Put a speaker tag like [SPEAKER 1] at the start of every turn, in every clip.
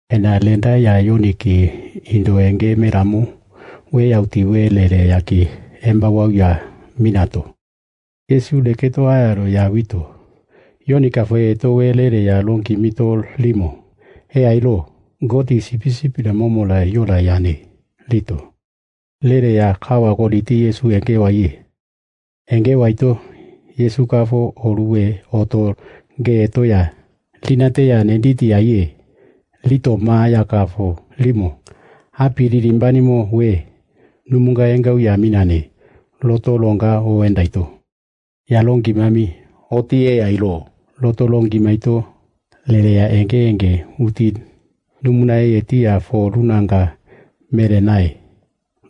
[SPEAKER 1] Ena lenda ya yoniki indo enge meramu we yauti we lere yaki emba wau ya minato. Yesu leketo ayaro ya wito. Yonika fue eto we lere ya lonki mito limo. He ailo, goti sipi la momo la yola yani, lito. Lere ya kawa koliti Yesu enge wa ye. Enge wa ito, Yesu kafo oruwe oto ge eto ya. Linate ya nenditi ya ye. Lito maa ya kafo, limo. Hapi lilimbani mo we. Numunga enga uya minane. Loto longa o endaito. Ya longi mami, oti e ailo. Loto longi maito. Lele ya enge uti. Numuna e eti ya fo lunanga mere nae.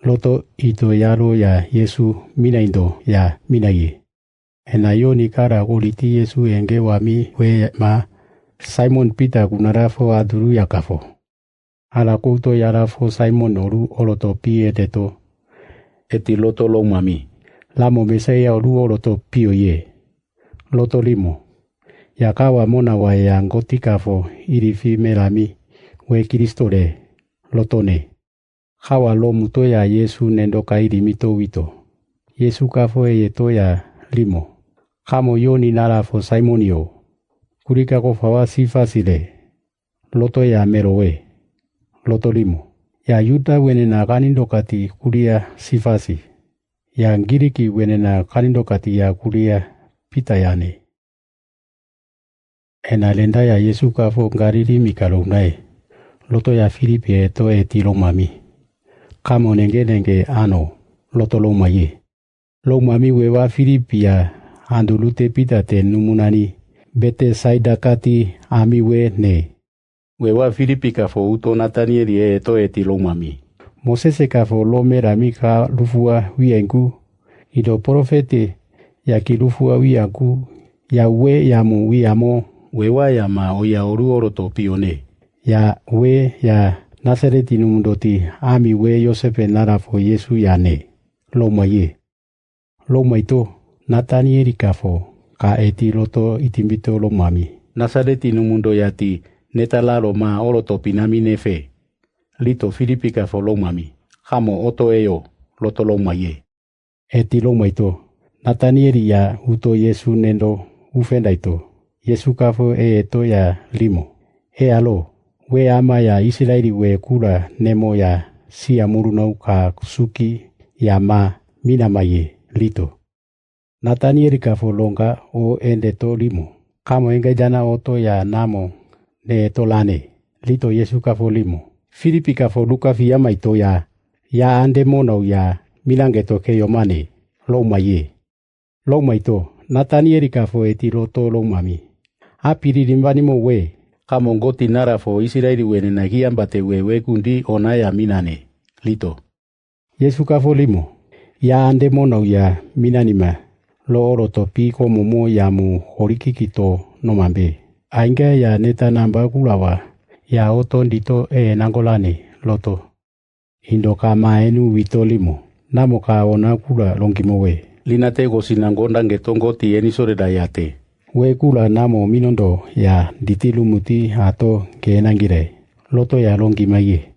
[SPEAKER 1] Loto ito yaro ya Yesu minaindo ya minaye. Enayo ni kara koliti Yesu enge wami we ma. Simon Peter kunarafo aduru yakafo. Ala kuto yarafo Simon oru oloto pie teto. Eti loto long mami. Lamo mesaya oru oloto pio ye. Loto limo. Yakawa mona wa yangoti kafo irifi melami. We Kristole. Lotone. Hawa lo muto ya Yesu nendo kairi mito wito. Yesu kafo eyeto ya limo. Kamo yoni narafo Simonio. Kurika ko fawa sifasile. Loto ya merowe. Loto limo. Ya yuta wenena kanindokati kuria sifasi. Ya ngiriki wenena kanindokati ya kuria pitayane. Ena lenda ya Yesu kafo ngariri mikalongae. Loto ya Filipi eto etilo mami. Kamo nenge ano. Loto lo maye. Lo mami wewa Filipi ya andulute pitate numunani. Bete saida kati ami we ne. Wewa Filipi kafo uto Natanieli eto etilo mami. Mosese kafo lo merami ka lufua wiengu. Ido profete ya ki lufua wiangu. Ya we yamu wiamo. Wewa yama o ya oru oroto pione. Ya we ya Nazareti numundoti ami we Yosefe narafo Yesu ya ne. Lo maye. Lo maito Natanieli kafo. Ka eti loto itimbito lo mami. Nazareti numundo yati netalalo ma oloto pinami nefe. Lito Filipi kafo lo mami. Hamo oto eyo loto lo maye. Eti lo maito. Natanieli ya uto Yesu nendo ufendaito. Yesu kafo eto ya limo. Alo. We ama ya Israeli we kula nemo ya siya murunau ka suki ya ma minamaye lito. Natanieli kafo longa o endeto limo. Kamo enge jana oto ya namo ne tolane. Lito Yesu kafo limo. Filipi kafo luka fiya maito ya ande monau ya milangeto ke yomane. Lo maye. Lo maito. Natanieli kafo eti loto lo mami. Apiri limbani mo we. Kamo ngoti narafo Israeli wene nagiambate we kundi onaya minane. Lito. Yesu kafo limo. Ya ande monau ya minanima. Lo oroto piko momo ya mu horikikito no mambe. Ainga ya neta namba kulawa. Ya oto ndito nangolane loto. Indo kama enu wito limo. Namo ka ona kula longimowe. Linate gosinangonda ngetongoti enisore dayate. We kula namo minondo ya ditilumuti ato kenangire. Loto ya longimaye.